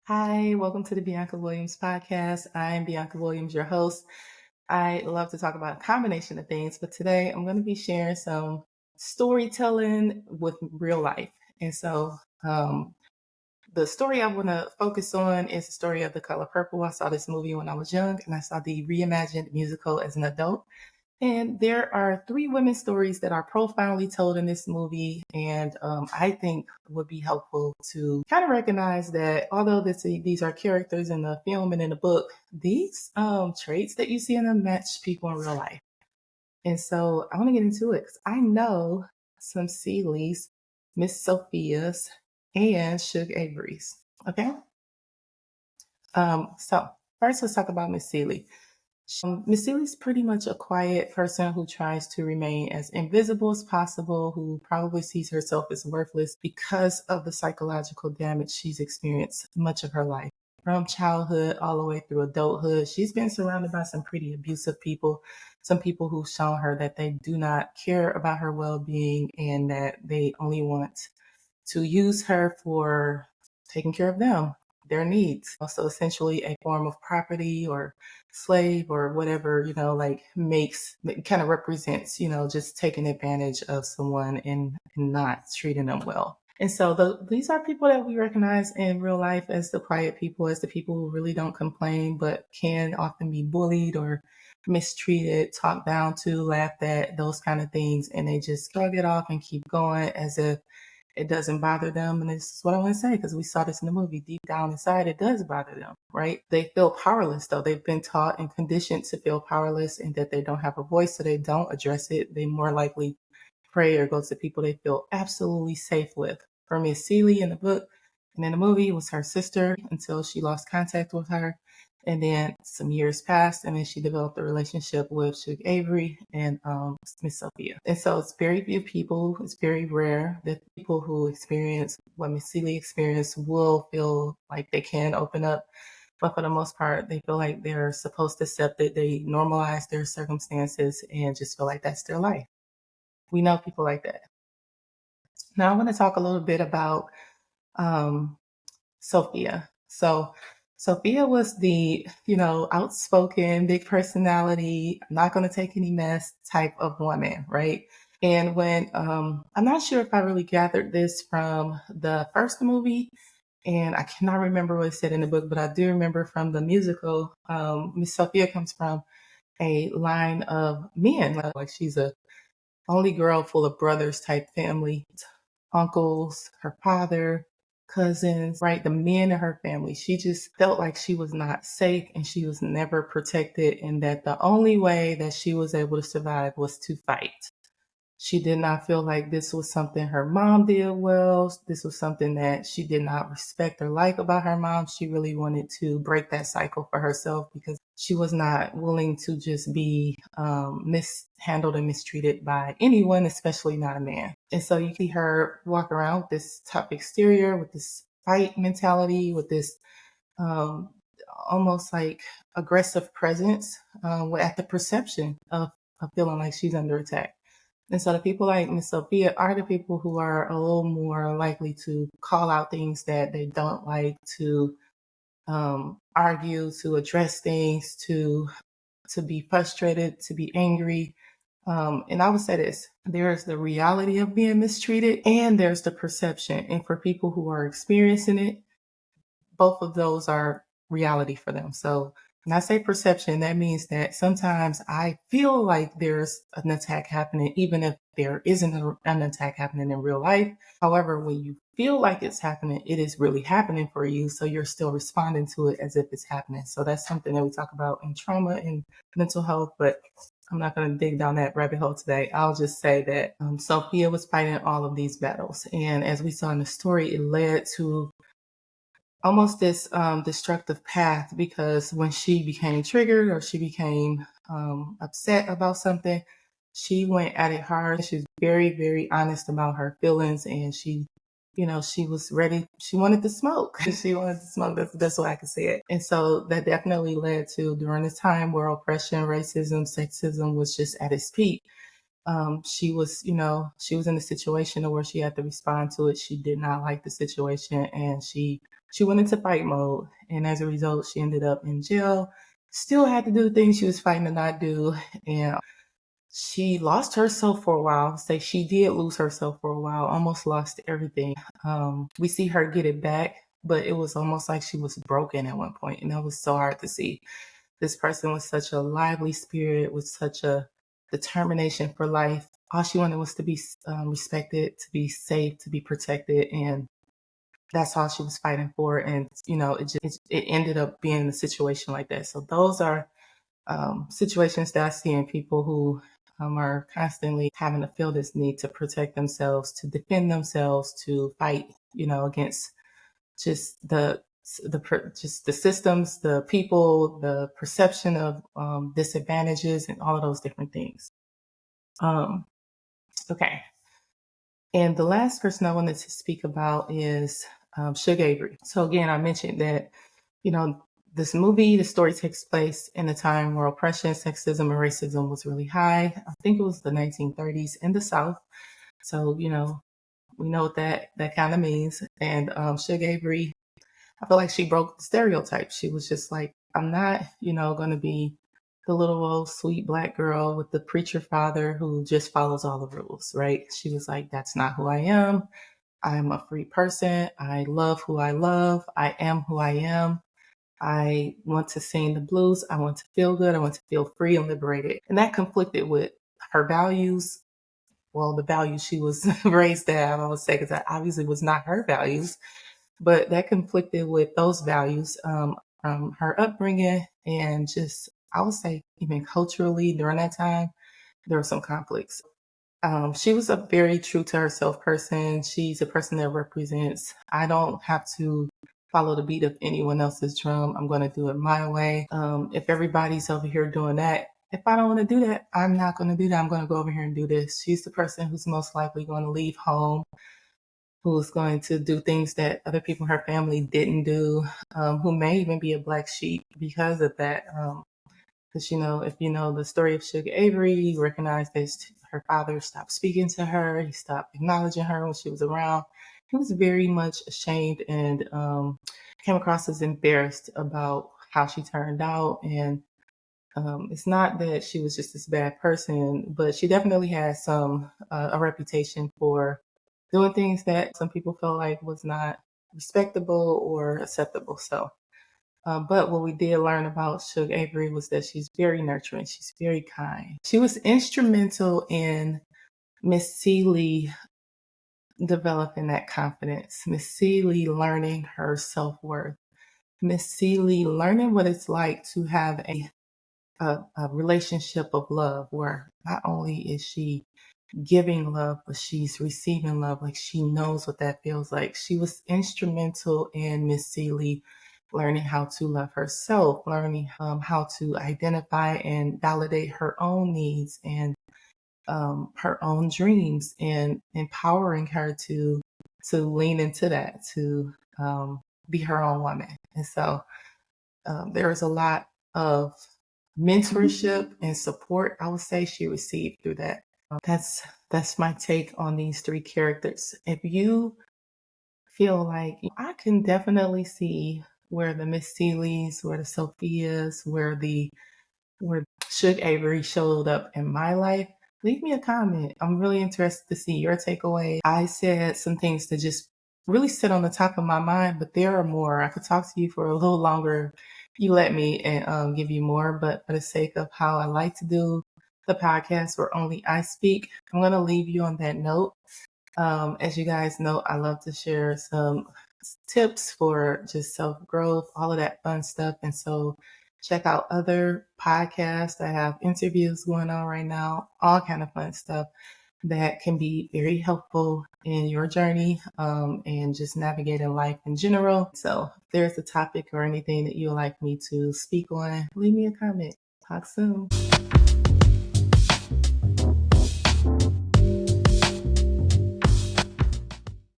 Hi, welcome to the Bianca Williams podcast. I'm Bianca Williams, your host. I love to talk about a combination of things, but today I'm going to be sharing some storytelling with real life. And so, um, the story I want to focus on is the story of The Color Purple. I saw this movie when I was young, and I saw the reimagined musical as an adult. And there are three women's stories that are profoundly told in this movie, and I think would be helpful to kind of recognize that although these are characters in the film and in the book, these traits that you see in them match people in real life. And so I want to get into it because I know some Celies, Miss Sophia's, and Shug Avery's. Okay. So first, let's talk about Miss Celie. Miss Celie's pretty much a quiet person who tries to remain as invisible as possible, who probably sees herself as worthless because of the psychological damage she's experienced much of her life. From childhood all the way through adulthood, she's been surrounded by some pretty abusive people, some people who've shown her that they do not care about her well being and that they only want to use her for taking care of them, their needs. Also, essentially a form of property or slave or whatever, like kind of represents, just taking advantage of someone and not treating them well. And so these are people that we recognize in real life as the quiet people, as the people who really don't complain, but can often be bullied or mistreated, talked down to, laughed at, those kind of things. And they just shrug it off and keep going as if it doesn't bother them. And this is what I want to say because we saw this in the movie. Deep down inside, it does bother them, right? They feel powerless, though. They've been taught and conditioned to feel powerless and that they don't have a voice, so they don't address it. They more likely pray or go to people they feel absolutely safe with. For Miss Celie in the book and in the movie, it was her sister until she lost contact with her. And then some years passed, and then she developed a relationship with Shug Avery and Miss Sophia. And so it's very few people, it's very rare that people who experience what Miss Celie experienced will feel like they can open up. But for the most part, they feel like they're supposed to accept it. They normalize their circumstances and just feel like that's their life. We know people like that. Now I want to talk a little bit about um, Sophia. So Sophia was the, outspoken, big personality, not going to take any mess type of woman, right? And when I'm not sure if I really gathered this from the first movie, and I cannot remember what it said in the book, but I do remember from the musical. Miss Sophia comes from a line of men, like she's a only girl full of brothers type family, uncles, her father, cousins, right? The men in her family. She just felt like she was not safe and she was never protected, and that the only way that she was able to survive was to fight. She did not feel like this was something her mom did well. This was something that she did not respect or like about her mom. She really wanted to break that cycle for herself because she was not willing to just be mishandled and mistreated by anyone, especially not a man. And so you see her walk around with this tough exterior, with this fight mentality, with this um, almost like aggressive presence at the perception of feeling like she's under attack. And so the people like Miss Sophia are the people who are a little more likely to call out things that they don't like, to argue, to address things, to be frustrated, to be angry. And I would say this, there's the reality of being mistreated and there's the perception. And for people who are experiencing it, both of those are reality for them. So when I say perception, that means that sometimes I feel like there's an attack happening, even if there isn't an attack happening in real life. However, when you feel like it's happening, it is really happening for you. So you're still responding to it as if it's happening. So that's something that we talk about in trauma and mental health, but I'm not going to dig down that rabbit hole today. I'll just say that Sophia was fighting all of these battles. And as we saw in the story, it led to almost this destructive path because when she became triggered or she became upset about something, she went at it hard. She was very, very honest about her feelings, and she was ready. She wanted to smoke. She wanted to smoke. That's the best way I can say it. And so that definitely led to during this time where oppression, racism, sexism was just at its peak. She was in a situation where she had to respond to it. She did not like the situation, and she she went into fight mode. And as a result, she ended up in jail, still had to do the things she was fighting to not do. And she lost herself for a while. Say she did lose herself for a while, almost lost everything. We see her get it back, but it was almost like she was broken at one point, and that was so hard to see. This person with such a lively spirit, with such a determination for life. All she wanted was to be respected, to be safe, to be protected, and that's all she was fighting for. And it ended up being in a situation like that. So those are situations that I see in people who are constantly having to feel this need to protect themselves, to defend themselves, to fight, against just just the systems, the people, the perception of disadvantages, and all of those different things. Um, okay, and the last person I wanted to speak about is Shug Avery. So again, I mentioned that this movie, the story takes place in a time where oppression, sexism, and racism was really high. I think it was the 1930s in the South. So we know what that kind of means. And Shug Avery, I feel like she broke the stereotype. She was just like, I'm not, going to be the little old sweet black girl with the preacher father who just follows all the rules, right? She was like, that's not who I am. I'm a free person. I love who I love. I am who I am. I want to sing the blues. I want to feel good. I want to feel free and liberated. And that conflicted with her values. Well, the values she was raised to have, I would say, because that obviously was not her values. But that conflicted with those values from her upbringing, and just, I would say, even culturally during that time, there were some conflicts. She was a very true to herself person. She's a person that represents, I don't have to follow the beat of anyone else's drum. I'm going to do it my way. If everybody's over here doing that, if I don't want to do that, I'm not going to do that. I'm going to go over here and do this. She's the person who's most likely going to leave home, who's going to do things that other people in her family didn't do, who may even be a black sheep because of that. Because, if you know the story of Shug Avery, you recognize that her father stopped speaking to her. He stopped acknowledging her when she was around. He was very much ashamed and came across as embarrassed about how she turned out. And it's not that she was just this bad person, but she definitely had a reputation for doing things that some people felt like was not respectable or acceptable. So, but what we did learn about Shug Avery was that she's very nurturing. She's very kind. She was instrumental in Miss Celie developing that confidence. Miss Celie learning her self-worth. Miss Celie learning what it's like to have a relationship of love where not only is she giving love, but she's receiving love. Like she knows what that feels like. She was instrumental in Miss Celie learning how to love herself, learning how to identify and validate her own needs and her own dreams, and empowering her to lean into that, to be her own woman. And so there is a lot of mentorship and support, I would say, she received through that. That's my take on these three characters. If you feel like, I can definitely see where the Miss Celies, where the Sophias, where Shug Avery showed up in my life, leave me a comment. I'm really interested to see your takeaway. I said some things that just really sit on the top of my mind, but there are more. I could talk to you for a little longer if you let me, and give you more. But for the sake of how I like to do the podcast where only I speak, I'm going to leave you on that note. As you guys know, I love to share some tips for just self-growth, all of that fun stuff. And so check out other podcasts. I have interviews going on right now, all kind of fun stuff that can be very helpful in your journey, and just navigating life in general. So if there's a topic or anything that you would like me to speak on, leave me a comment. Talk soon.